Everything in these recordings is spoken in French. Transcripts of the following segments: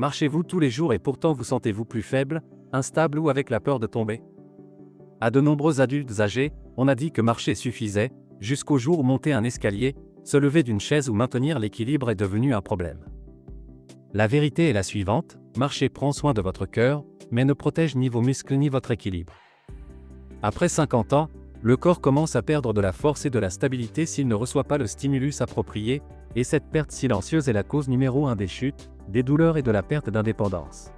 Marchez-vous tous les jours et pourtant vous sentez-vous plus faible, instable ou avec la peur de tomber? À de nombreux adultes âgés, on a dit que marcher suffisait, jusqu'au jour où monter un escalier, se lever d'une chaise ou maintenir l'équilibre est devenu un problème. La vérité est la suivante, marcher prend soin de votre cœur, mais ne protège ni vos muscles ni votre équilibre. Après 50 ans, le corps commence à perdre de la force et de la stabilité s'il ne reçoit pas le stimulus approprié, et cette perte silencieuse est la cause numéro 1 des chutes, des douleurs et de la perte d'indépendance.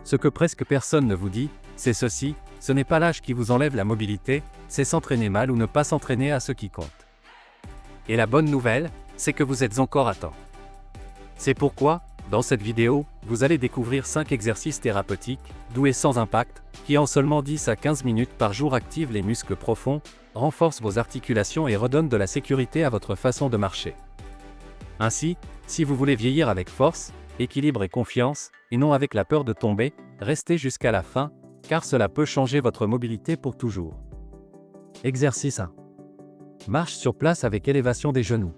Ce que presque personne ne vous dit, c'est ceci, ce n'est pas l'âge qui vous enlève la mobilité, c'est s'entraîner mal ou ne pas s'entraîner à ce qui compte. Et la bonne nouvelle, c'est que vous êtes encore à temps. C'est pourquoi, dans cette vidéo, vous allez découvrir 5 exercices thérapeutiques, doux et sans impact, qui en seulement 10 à 15 minutes par jour activent les muscles profonds, renforcent vos articulations et redonnent de la sécurité à votre façon de marcher. Ainsi, si vous voulez vieillir avec force, équilibre et confiance, et non avec la peur de tomber, restez jusqu'à la fin, car cela peut changer votre mobilité pour toujours. Exercice 1. Marche sur place avec élévation des genoux.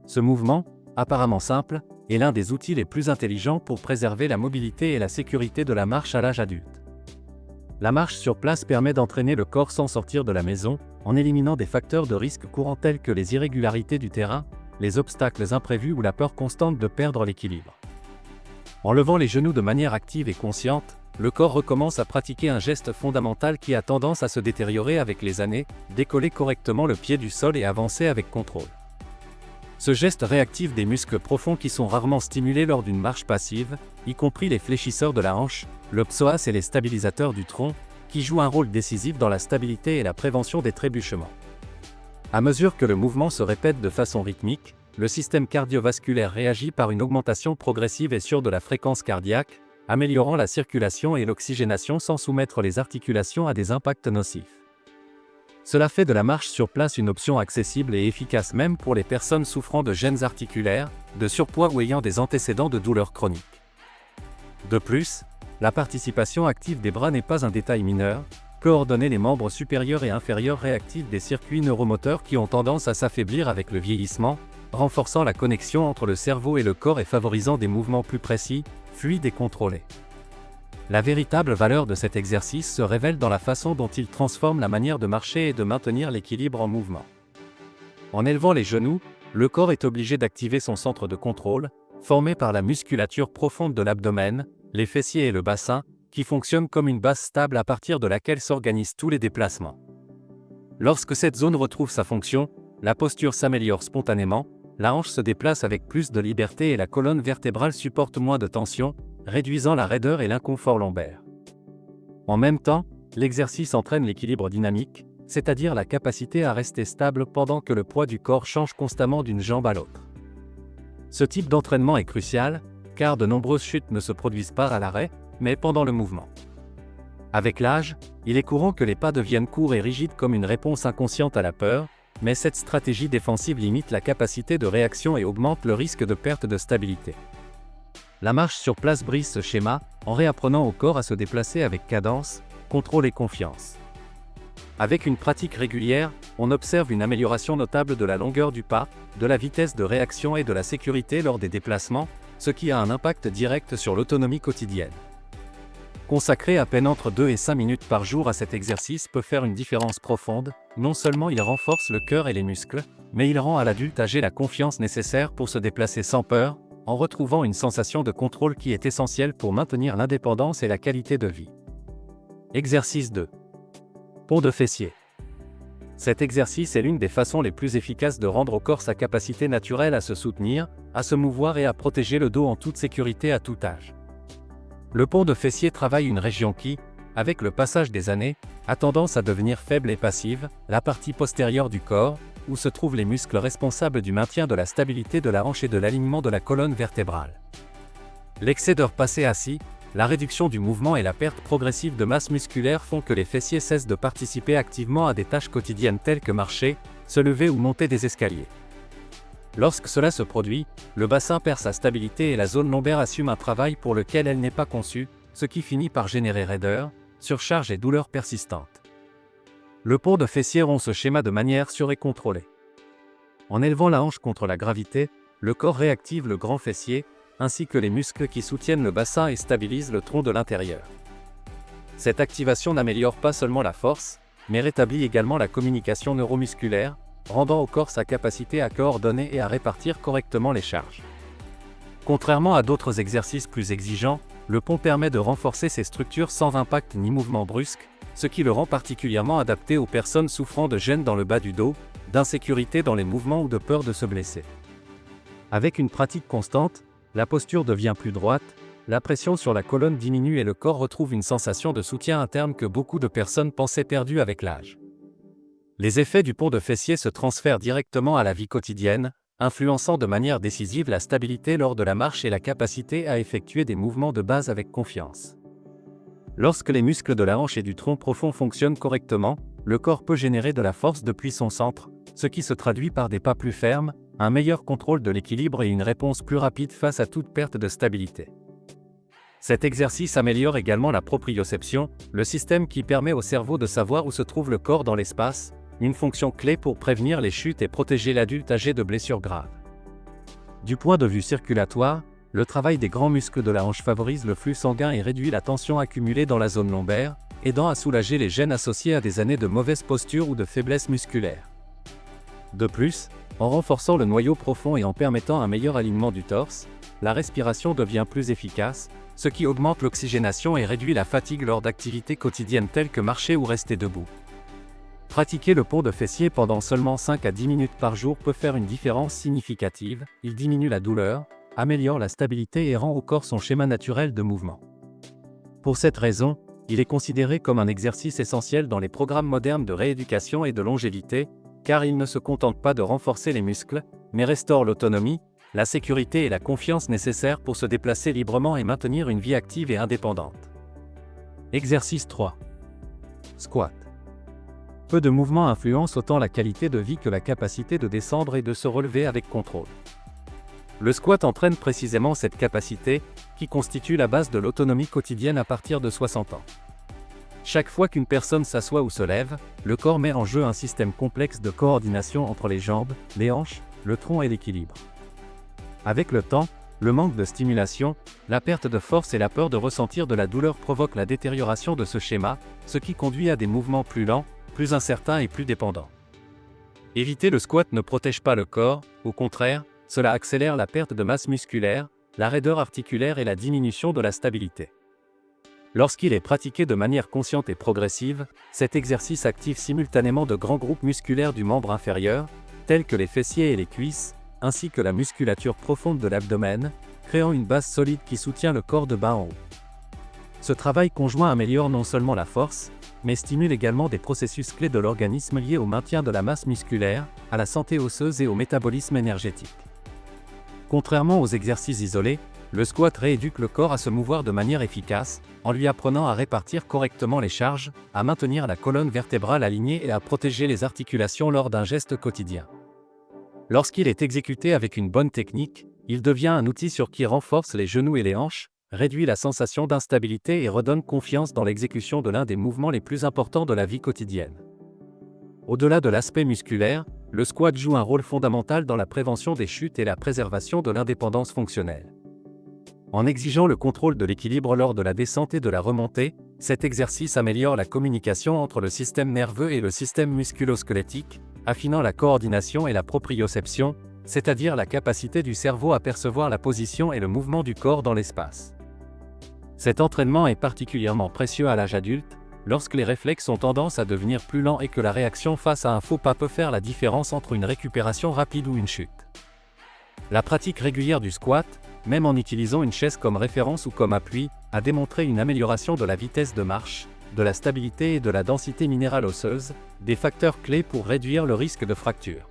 Ce mouvement, apparemment simple, est l'un des outils les plus intelligents pour préserver la mobilité et la sécurité de la marche à l'âge adulte. La marche sur place permet d'entraîner le corps sans sortir de la maison, en éliminant des facteurs de risque courants tels que les irrégularités du terrain, les obstacles imprévus ou la peur constante de perdre l'équilibre. En levant les genoux de manière active et consciente, le corps recommence à pratiquer un geste fondamental qui a tendance à se détériorer avec les années, décoller correctement le pied du sol et avancer avec contrôle. Ce geste réactive des muscles profonds qui sont rarement stimulés lors d'une marche passive, y compris les fléchisseurs de la hanche, le psoas et les stabilisateurs du tronc, qui jouent un rôle décisif dans la stabilité et la prévention des trébuchements. À mesure que le mouvement se répète de façon rythmique, le système cardiovasculaire réagit par une augmentation progressive et sûre de la fréquence cardiaque, améliorant la circulation et l'oxygénation sans soumettre les articulations à des impacts nocifs. Cela fait de la marche sur place une option accessible et efficace même pour les personnes souffrant de gênes articulaires, de surpoids ou ayant des antécédents de douleurs chroniques. De plus, la participation active des bras n'est pas un détail mineur, coordonner les membres supérieurs et inférieurs réactive des circuits neuromoteurs qui ont tendance à s'affaiblir avec le vieillissement, renforçant la connexion entre le cerveau et le corps et favorisant des mouvements plus précis, fluides et contrôlés. La véritable valeur de cet exercice se révèle dans la façon dont il transforme la manière de marcher et de maintenir l'équilibre en mouvement. En élevant les genoux, le corps est obligé d'activer son centre de contrôle, formé par la musculature profonde de l'abdomen, les fessiers et le bassin, qui fonctionne comme une base stable à partir de laquelle s'organisent tous les déplacements. Lorsque cette zone retrouve sa fonction, la posture s'améliore spontanément, la hanche se déplace avec plus de liberté et la colonne vertébrale supporte moins de tension, réduisant la raideur et l'inconfort lombaire. En même temps, l'exercice entraîne l'équilibre dynamique, c'est-à-dire la capacité à rester stable pendant que le poids du corps change constamment d'une jambe à l'autre. Ce type d'entraînement est crucial, car de nombreuses chutes ne se produisent pas à l'arrêt, mais pendant le mouvement. Avec l'âge, il est courant que les pas deviennent courts et rigides comme une réponse inconsciente à la peur, mais cette stratégie défensive limite la capacité de réaction et augmente le risque de perte de stabilité. La marche sur place brise ce schéma, en réapprenant au corps à se déplacer avec cadence, contrôle et confiance. Avec une pratique régulière, on observe une amélioration notable de la longueur du pas, de la vitesse de réaction et de la sécurité lors des déplacements, ce qui a un impact direct sur l'autonomie quotidienne. Consacrer à peine entre 2 et 5 minutes par jour à cet exercice peut faire une différence profonde, non seulement il renforce le cœur et les muscles, mais il rend à l'adulte âgé la confiance nécessaire pour se déplacer sans peur, en retrouvant une sensation de contrôle qui est essentielle pour maintenir l'indépendance et la qualité de vie. Exercice 2. Pont de fessier. Cet exercice est l'une des façons les plus efficaces de rendre au corps sa capacité naturelle à se soutenir, à se mouvoir et à protéger le dos en toute sécurité à tout âge. Le pont de fessier travaille une région qui, avec le passage des années, a tendance à devenir faible et passive, la partie postérieure du corps, où se trouvent les muscles responsables du maintien de la stabilité de la hanche et de l'alignement de la colonne vertébrale. L'excès d'heures passées assis, la réduction du mouvement et la perte progressive de masse musculaire font que les fessiers cessent de participer activement à des tâches quotidiennes telles que marcher, se lever ou monter des escaliers. Lorsque cela se produit, le bassin perd sa stabilité et la zone lombaire assume un travail pour lequel elle n'est pas conçue, ce qui finit par générer raideur, surcharge et douleurs persistantes. Le pont de fessier rompt ce schéma de manière sûre et contrôlée. En élevant la hanche contre la gravité, le corps réactive le grand fessier, ainsi que les muscles qui soutiennent le bassin et stabilisent le tronc de l'intérieur. Cette activation n'améliore pas seulement la force, mais rétablit également la communication neuromusculaire, rendant au corps sa capacité à coordonner et à répartir correctement les charges. Contrairement à d'autres exercices plus exigeants, le pont permet de renforcer ces structures sans impact ni mouvement brusque, ce qui le rend particulièrement adapté aux personnes souffrant de gêne dans le bas du dos, d'insécurité dans les mouvements ou de peur de se blesser. Avec une pratique constante, la posture devient plus droite, la pression sur la colonne diminue et le corps retrouve une sensation de soutien interne que beaucoup de personnes pensaient perdue avec l'âge. Les effets du pont de fessier se transfèrent directement à la vie quotidienne, influençant de manière décisive la stabilité lors de la marche et la capacité à effectuer des mouvements de base avec confiance. Lorsque les muscles de la hanche et du tronc profond fonctionnent correctement, le corps peut générer de la force depuis son centre, ce qui se traduit par des pas plus fermes, un meilleur contrôle de l'équilibre et une réponse plus rapide face à toute perte de stabilité. Cet exercice améliore également la proprioception, le système qui permet au cerveau de savoir où se trouve le corps dans l'espace, une fonction clé pour prévenir les chutes et protéger l'adulte âgé de blessures graves. Du point de vue circulatoire, le travail des grands muscles de la hanche favorise le flux sanguin et réduit la tension accumulée dans la zone lombaire, aidant à soulager les gênes associés à des années de mauvaise posture ou de faiblesse musculaire. De plus, en renforçant le noyau profond et en permettant un meilleur alignement du torse, la respiration devient plus efficace, ce qui augmente l'oxygénation et réduit la fatigue lors d'activités quotidiennes telles que marcher ou rester debout. Pratiquer le pont de fessier pendant seulement 5 à 10 minutes par jour peut faire une différence significative, il diminue la douleur, améliore la stabilité et rend au corps son schéma naturel de mouvement. Pour cette raison, il est considéré comme un exercice essentiel dans les programmes modernes de rééducation et de longévité, car il ne se contente pas de renforcer les muscles, mais restaure l'autonomie, la sécurité et la confiance nécessaires pour se déplacer librement et maintenir une vie active et indépendante. Exercice 3. Squat. Peu de mouvements influencent autant la qualité de vie que la capacité de descendre et de se relever avec contrôle. Le squat entraîne précisément cette capacité, qui constitue la base de l'autonomie quotidienne à partir de 60 ans. Chaque fois qu'une personne s'assoit ou se lève, le corps met en jeu un système complexe de coordination entre les jambes, les hanches, le tronc et l'équilibre. Avec le temps, le manque de stimulation, la perte de force et la peur de ressentir de la douleur provoquent la détérioration de ce schéma, ce qui conduit à des mouvements plus lents, plus incertains et plus dépendants. Éviter le squat ne protège pas le corps, au contraire, cela accélère la perte de masse musculaire, la raideur articulaire et la diminution de la stabilité. Lorsqu'il est pratiqué de manière consciente et progressive, cet exercice active simultanément de grands groupes musculaires du membre inférieur, tels que les fessiers et les cuisses, ainsi que la musculature profonde de l'abdomen, créant une base solide qui soutient le corps de bas en haut. Ce travail conjoint améliore non seulement la force, mais stimule également des processus clés de l'organisme liés au maintien de la masse musculaire, à la santé osseuse et au métabolisme énergétique. Contrairement aux exercices isolés, le squat rééduque le corps à se mouvoir de manière efficace, en lui apprenant à répartir correctement les charges, à maintenir la colonne vertébrale alignée et à protéger les articulations lors d'un geste quotidien. Lorsqu'il est exécuté avec une bonne technique, il devient un outil qui renforce les genoux et les hanches, réduit la sensation d'instabilité et redonne confiance dans l'exécution de l'un des mouvements les plus importants de la vie quotidienne. Au-delà de l'aspect musculaire, le squat joue un rôle fondamental dans la prévention des chutes et la préservation de l'indépendance fonctionnelle. En exigeant le contrôle de l'équilibre lors de la descente et de la remontée, cet exercice améliore la communication entre le système nerveux et le système musculo-squelettique, affinant la coordination et la proprioception, c'est-à-dire la capacité du cerveau à percevoir la position et le mouvement du corps dans l'espace. Cet entraînement est particulièrement précieux à l'âge adulte, lorsque les réflexes ont tendance à devenir plus lents et que la réaction face à un faux pas peut faire la différence entre une récupération rapide ou une chute. La pratique régulière du squat, même en utilisant une chaise comme référence ou comme appui, a démontré une amélioration de la vitesse de marche, de la stabilité et de la densité minérale osseuse, des facteurs clés pour réduire le risque de fracture.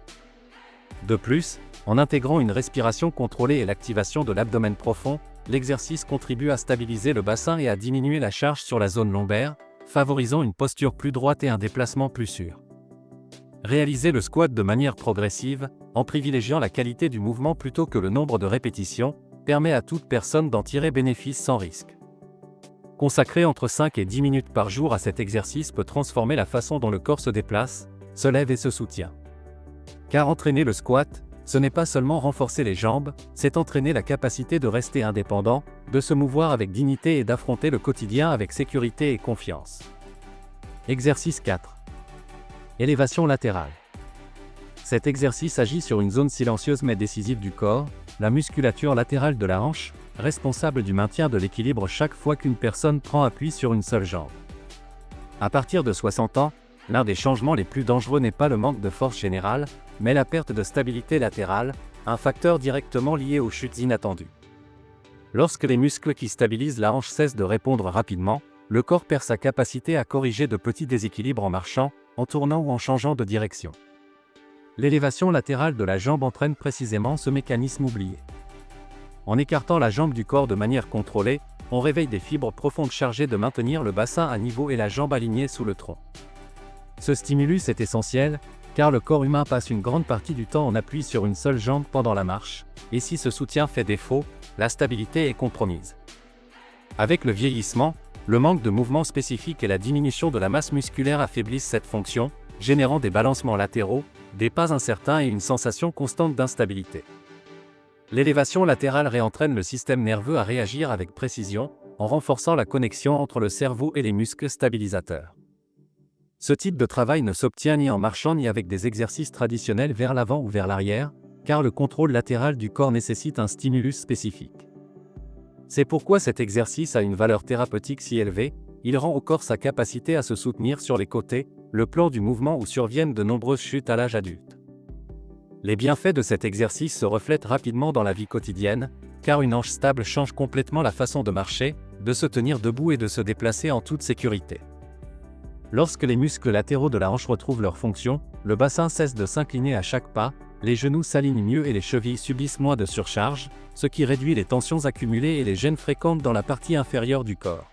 De plus, en intégrant une respiration contrôlée et l'activation de l'abdomen profond, l'exercice contribue à stabiliser le bassin et à diminuer la charge sur la zone lombaire, favorisant une posture plus droite et un déplacement plus sûr. Réaliser le squat de manière progressive, en privilégiant la qualité du mouvement plutôt que le nombre de répétitions, permet à toute personne d'en tirer bénéfice sans risque. Consacrer entre 5 et 10 minutes par jour à cet exercice peut transformer la façon dont le corps se déplace, se lève et se soutient. Car entraîner le squat, ce n'est pas seulement renforcer les jambes, c'est entraîner la capacité de rester indépendant, de se mouvoir avec dignité et d'affronter le quotidien avec sécurité et confiance. Exercice 4. Élévation latérale. Cet exercice agit sur une zone silencieuse mais décisive du corps, la musculature latérale de la hanche, responsable du maintien de l'équilibre chaque fois qu'une personne prend appui sur une seule jambe. À partir de 60 ans, l'un des changements les plus dangereux n'est pas le manque de force générale, mais la perte de stabilité latérale, un facteur directement lié aux chutes inattendues. Lorsque les muscles qui stabilisent la hanche cessent de répondre rapidement, le corps perd sa capacité à corriger de petits déséquilibres en marchant, en tournant ou en changeant de direction. L'élévation latérale de la jambe entraîne précisément ce mécanisme oublié. En écartant la jambe du corps de manière contrôlée, on réveille des fibres profondes chargées de maintenir le bassin à niveau et la jambe alignée sous le tronc. Ce stimulus est essentiel, car le corps humain passe une grande partie du temps en appui sur une seule jambe pendant la marche, et si ce soutien fait défaut, la stabilité est compromise. Avec le vieillissement, le manque de mouvement spécifique et la diminution de la masse musculaire affaiblissent cette fonction, générant des balancements latéraux, des pas incertains et une sensation constante d'instabilité. L'élévation latérale réentraîne le système nerveux à réagir avec précision, en renforçant la connexion entre le cerveau et les muscles stabilisateurs. Ce type de travail ne s'obtient ni en marchant ni avec des exercices traditionnels vers l'avant ou vers l'arrière, car le contrôle latéral du corps nécessite un stimulus spécifique. C'est pourquoi cet exercice a une valeur thérapeutique si élevée, il rend au corps sa capacité à se soutenir sur les côtés, le plan du mouvement où surviennent de nombreuses chutes à l'âge adulte. Les bienfaits de cet exercice se reflètent rapidement dans la vie quotidienne, car une hanche stable change complètement la façon de marcher, de se tenir debout et de se déplacer en toute sécurité. Lorsque les muscles latéraux de la hanche retrouvent leur fonction, le bassin cesse de s'incliner à chaque pas, les genoux s'alignent mieux et les chevilles subissent moins de surcharge, ce qui réduit les tensions accumulées et les gênes fréquentes dans la partie inférieure du corps.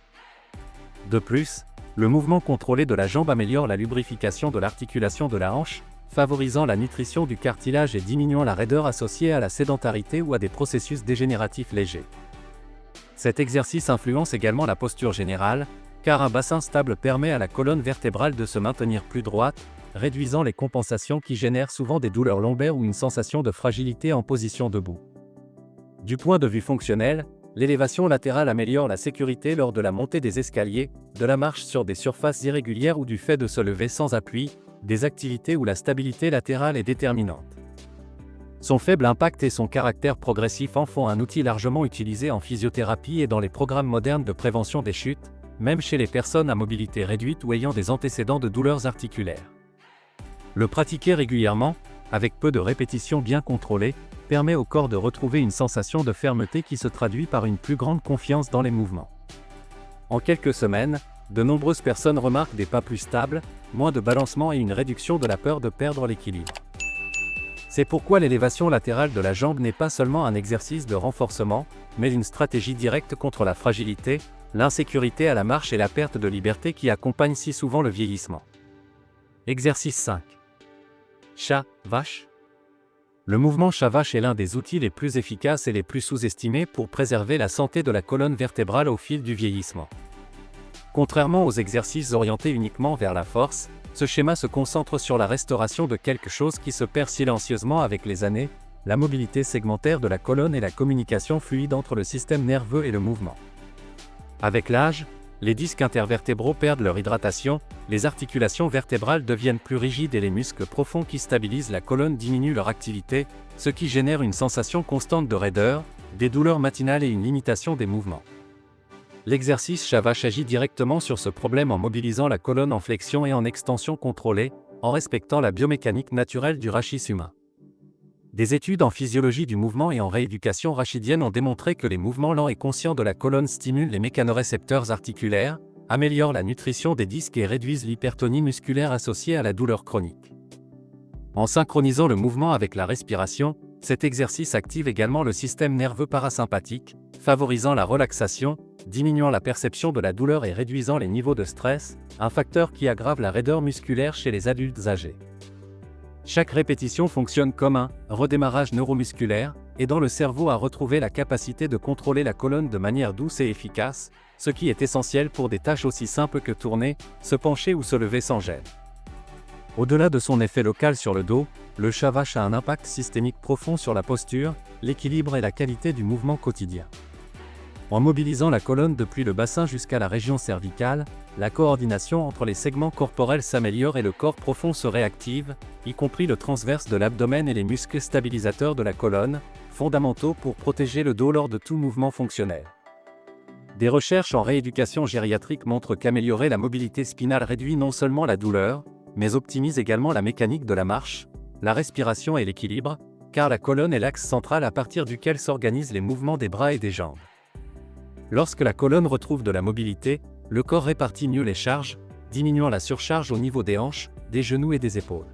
De plus, le mouvement contrôlé de la jambe améliore la lubrification de l'articulation de la hanche, favorisant la nutrition du cartilage et diminuant la raideur associée à la sédentarité ou à des processus dégénératifs légers. Cet exercice influence également la posture générale, car un bassin stable permet à la colonne vertébrale de se maintenir plus droite, réduisant les compensations qui génèrent souvent des douleurs lombaires ou une sensation de fragilité en position debout. Du point de vue fonctionnel, l'élévation latérale améliore la sécurité lors de la montée des escaliers, de la marche sur des surfaces irrégulières ou du fait de se lever sans appui, des activités où la stabilité latérale est déterminante. Son faible impact et son caractère progressif en font un outil largement utilisé en physiothérapie et dans les programmes modernes de prévention des chutes, même chez les personnes à mobilité réduite ou ayant des antécédents de douleurs articulaires. Le pratiquer régulièrement, avec peu de répétitions bien contrôlées, permet au corps de retrouver une sensation de fermeté qui se traduit par une plus grande confiance dans les mouvements. En quelques semaines, de nombreuses personnes remarquent des pas plus stables, moins de balancement et une réduction de la peur de perdre l'équilibre. C'est pourquoi l'élévation latérale de la jambe n'est pas seulement un exercice de renforcement, mais une stratégie directe contre la fragilité, l'insécurité à la marche et la perte de liberté qui accompagnent si souvent le vieillissement. Exercice 5. Chat-vache. Le mouvement chat-vache est l'un des outils les plus efficaces et les plus sous-estimés pour préserver la santé de la colonne vertébrale au fil du vieillissement. Contrairement aux exercices orientés uniquement vers la force, ce schéma se concentre sur la restauration de quelque chose qui se perd silencieusement avec les années, la mobilité segmentaire de la colonne et la communication fluide entre le système nerveux et le mouvement. Avec l'âge, les disques intervertébraux perdent leur hydratation, les articulations vertébrales deviennent plus rigides et les muscles profonds qui stabilisent la colonne diminuent leur activité, ce qui génère une sensation constante de raideur, des douleurs matinales et une limitation des mouvements. L'exercice chat-vache agit directement sur ce problème en mobilisant la colonne en flexion et en extension contrôlée, en respectant la biomécanique naturelle du rachis humain. Des études en physiologie du mouvement et en rééducation rachidienne ont démontré que les mouvements lents et conscients de la colonne stimulent les mécanorécepteurs articulaires, améliorent la nutrition des disques et réduisent l'hypertonie musculaire associée à la douleur chronique. En synchronisant le mouvement avec la respiration, cet exercice active également le système nerveux parasympathique, favorisant la relaxation, diminuant la perception de la douleur et réduisant les niveaux de stress, un facteur qui aggrave la raideur musculaire chez les adultes âgés. Chaque répétition fonctionne comme un redémarrage neuromusculaire, aidant le cerveau à retrouver la capacité de contrôler la colonne de manière douce et efficace, ce qui est essentiel pour des tâches aussi simples que tourner, se pencher ou se lever sans gêne. Au-delà de son effet local sur le dos, le chat vache a un impact systémique profond sur la posture, l'équilibre et la qualité du mouvement quotidien. En mobilisant la colonne depuis le bassin jusqu'à la région cervicale, la coordination entre les segments corporels s'améliore et le corps profond se réactive, y compris le transverse de l'abdomen et les muscles stabilisateurs de la colonne, fondamentaux pour protéger le dos lors de tout mouvement fonctionnel. Des recherches en rééducation gériatrique montrent qu'améliorer la mobilité spinale réduit non seulement la douleur, mais optimise également la mécanique de la marche, la respiration et l'équilibre, car la colonne est l'axe central à partir duquel s'organisent les mouvements des bras et des jambes. Lorsque la colonne retrouve de la mobilité, le corps répartit mieux les charges, diminuant la surcharge au niveau des hanches, des genoux et des épaules.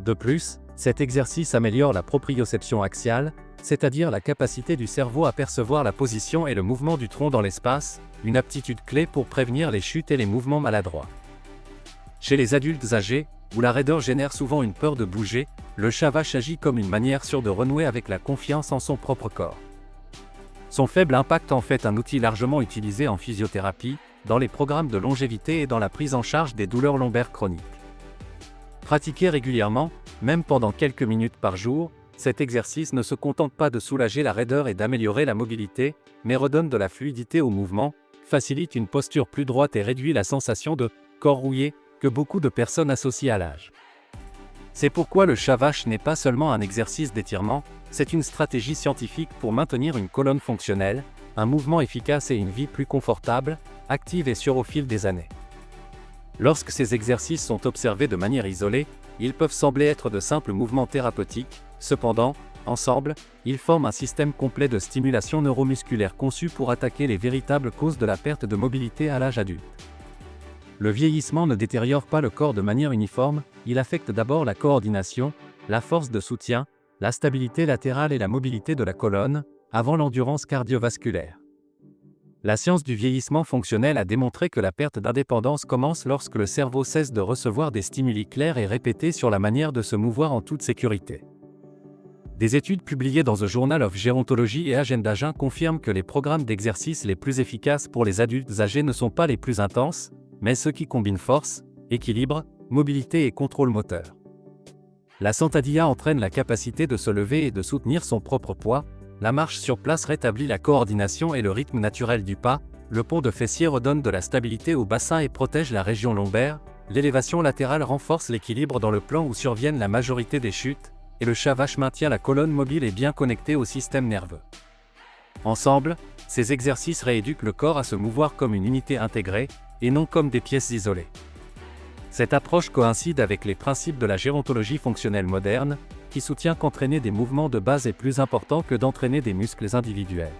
De plus, cet exercice améliore la proprioception axiale, c'est-à-dire la capacité du cerveau à percevoir la position et le mouvement du tronc dans l'espace, une aptitude clé pour prévenir les chutes et les mouvements maladroits. Chez les adultes âgés, où la raideur génère souvent une peur de bouger, le chat vache agit comme une manière sûre de renouer avec la confiance en son propre corps. Son faible impact en fait un outil largement utilisé en physiothérapie, dans les programmes de longévité et dans la prise en charge des douleurs lombaires chroniques. Pratiqué régulièrement, même pendant quelques minutes par jour, cet exercice ne se contente pas de soulager la raideur et d'améliorer la mobilité, mais redonne de la fluidité au mouvement, facilite une posture plus droite et réduit la sensation de « corps rouillé » que beaucoup de personnes associent à l'âge. C'est pourquoi le chat vache n'est pas seulement un exercice d'étirement, c'est une stratégie scientifique pour maintenir une colonne fonctionnelle, un mouvement efficace et une vie plus confortable, active et sûre au fil des années. Lorsque ces exercices sont observés de manière isolée, ils peuvent sembler être de simples mouvements thérapeutiques, cependant, ensemble, ils forment un système complet de stimulation neuromusculaire conçu pour attaquer les véritables causes de la perte de mobilité à l'âge adulte. Le vieillissement ne détériore pas le corps de manière uniforme, il affecte d'abord la coordination, la force de soutien, la stabilité latérale et la mobilité de la colonne, avant l'endurance cardiovasculaire. La science du vieillissement fonctionnel a démontré que la perte d'indépendance commence lorsque le cerveau cesse de recevoir des stimuli clairs et répétés sur la manière de se mouvoir en toute sécurité. Des études publiées dans The Journal of Gerontology et Agendaging confirment que les programmes d'exercice les plus efficaces pour les adultes âgés ne sont pas les plus intenses, mais ceux qui combinent force, équilibre, mobilité et contrôle moteur. La sentadilla entraîne la capacité de se lever et de soutenir son propre poids, la marche sur place rétablit la coordination et le rythme naturel du pas, le pont de fessier redonne de la stabilité au bassin et protège la région lombaire, l'élévation latérale renforce l'équilibre dans le plan où surviennent la majorité des chutes, et le chat vache maintient la colonne mobile et bien connectée au système nerveux. Ensemble, ces exercices rééduquent le corps à se mouvoir comme une unité intégrée, et non comme des pièces isolées. Cette approche coïncide avec les principes de la gérontologie fonctionnelle moderne, qui soutient qu'entraîner des mouvements de base est plus important que d'entraîner des muscles individuels.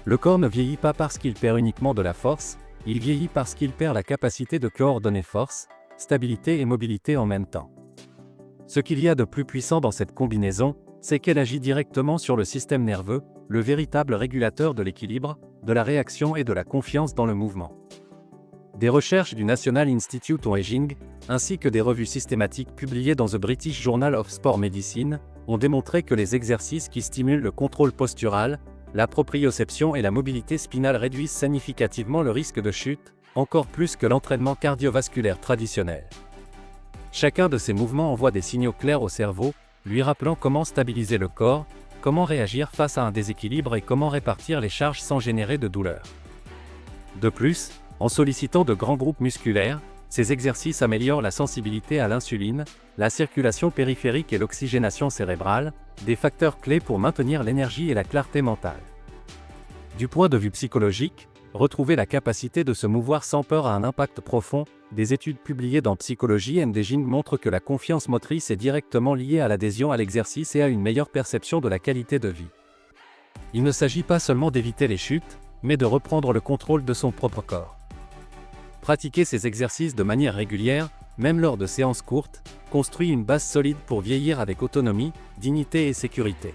Le corps ne vieillit pas parce qu'il perd uniquement de la force, il vieillit parce qu'il perd la capacité de coordonner force, stabilité et mobilité en même temps. Ce qu'il y a de plus puissant dans cette combinaison, c'est qu'elle agit directement sur le système nerveux, le véritable régulateur de l'équilibre, de la réaction et de la confiance dans le mouvement. Des recherches du National Institute on Aging, ainsi que des revues systématiques publiées dans The British Journal of Sport Medicine, ont démontré que les exercices qui stimulent le contrôle postural, la proprioception et la mobilité spinale réduisent significativement le risque de chute, encore plus que l'entraînement cardiovasculaire traditionnel. Chacun de ces mouvements envoie des signaux clairs au cerveau, lui rappelant comment stabiliser le corps, comment réagir face à un déséquilibre et comment répartir les charges sans générer de douleur. De plus, en sollicitant de grands groupes musculaires, ces exercices améliorent la sensibilité à l'insuline, la circulation périphérique et l'oxygénation cérébrale, des facteurs clés pour maintenir l'énergie et la clarté mentale. Du point de vue psychologique, retrouver la capacité de se mouvoir sans peur a un impact profond. Des études publiées dans Psychology and Aging montrent que la confiance motrice est directement liée à l'adhésion à l'exercice et à une meilleure perception de la qualité de vie. Il ne s'agit pas seulement d'éviter les chutes, mais de reprendre le contrôle de son propre corps. Pratiquer ces exercices de manière régulière, même lors de séances courtes, construit une base solide pour vieillir avec autonomie, dignité et sécurité.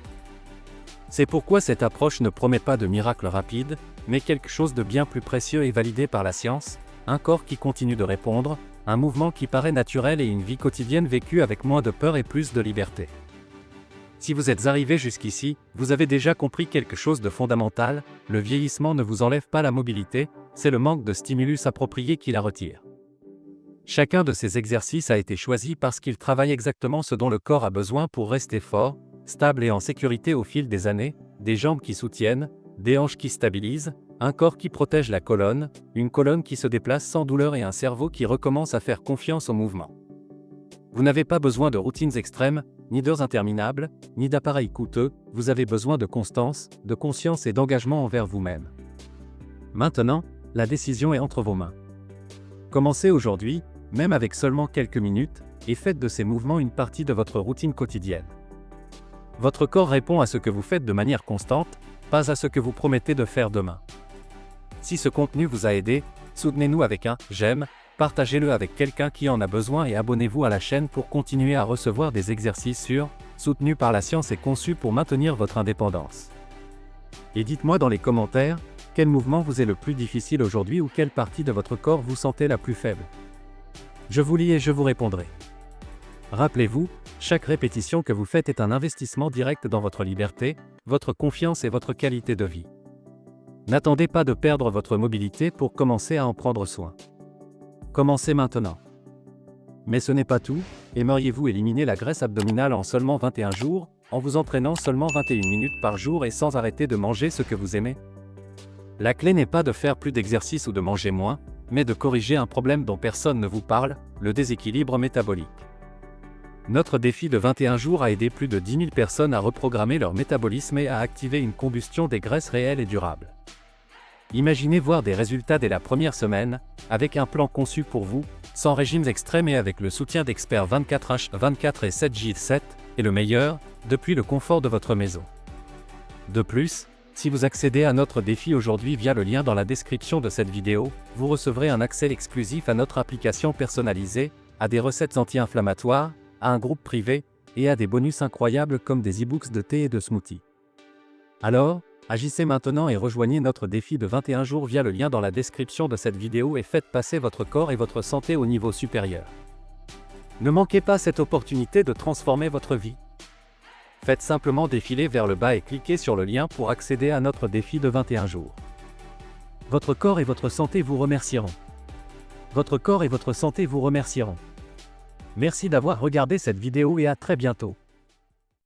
C'est pourquoi cette approche ne promet pas de miracle rapide, mais quelque chose de bien plus précieux et validé par la science, un corps qui continue de répondre, un mouvement qui paraît naturel et une vie quotidienne vécue avec moins de peur et plus de liberté. Si vous êtes arrivé jusqu'ici, vous avez déjà compris quelque chose de fondamental, le vieillissement ne vous enlève pas la mobilité, c'est le manque de stimulus approprié qui la retire. Chacun de ces exercices a été choisi parce qu'il travaille exactement ce dont le corps a besoin pour rester fort, stable et en sécurité au fil des années, des jambes qui soutiennent, des hanches qui stabilisent, un corps qui protège la colonne, une colonne qui se déplace sans douleur et un cerveau qui recommence à faire confiance au mouvement. Vous n'avez pas besoin de routines extrêmes, ni d'heures interminables, ni d'appareils coûteux, vous avez besoin de constance, de conscience et d'engagement envers vous-même. Maintenant, la décision est entre vos mains. Commencez aujourd'hui, même avec seulement quelques minutes, et faites de ces mouvements une partie de votre routine quotidienne. Votre corps répond à ce que vous faites de manière constante, pas à ce que vous promettez de faire demain. Si ce contenu vous a aidé, soutenez-nous avec un « j'aime », partagez-le avec quelqu'un qui en a besoin et abonnez-vous à la chaîne pour continuer à recevoir des exercices sûrs, soutenus par la science et conçus pour maintenir votre indépendance. Et dites-moi dans les commentaires, quel mouvement vous est le plus difficile aujourd'hui ou quelle partie de votre corps vous sentez la plus faible. Je vous lis et je vous répondrai. Rappelez-vous, chaque répétition que vous faites est un investissement direct dans votre liberté, votre confiance et votre qualité de vie. N'attendez pas de perdre votre mobilité pour commencer à en prendre soin. Commencez maintenant. Mais ce n'est pas tout, aimeriez-vous éliminer la graisse abdominale en seulement 21 jours, en vous entraînant seulement 21 minutes par jour et sans arrêter de manger ce que vous aimez? La clé n'est pas de faire plus d'exercice ou de manger moins, mais de corriger un problème dont personne ne vous parle, le déséquilibre métabolique. Notre défi de 21 jours a aidé plus de 10 000 personnes à reprogrammer leur métabolisme et à activer une combustion des graisses réelles et durables. Imaginez voir des résultats dès la première semaine, avec un plan conçu pour vous, sans régimes extrêmes et avec le soutien d'experts 24h24 et 7j7, et le meilleur, depuis le confort de votre maison. De plus, si vous accédez à notre défi aujourd'hui via le lien dans la description de cette vidéo, vous recevrez un accès exclusif à notre application personnalisée, à des recettes anti-inflammatoires, à un groupe privé, et à des bonus incroyables comme des e-books de thé et de smoothies. Alors, agissez maintenant et rejoignez notre défi de 21 jours via le lien dans la description de cette vidéo et faites passer votre corps et votre santé au niveau supérieur. Ne manquez pas cette opportunité de transformer votre vie. Faites simplement défiler vers le bas et cliquez sur le lien pour accéder à notre défi de 21 jours. Votre corps et votre santé vous remercieront. Votre corps et votre santé vous remercieront. Merci d'avoir regardé cette vidéo et à très bientôt.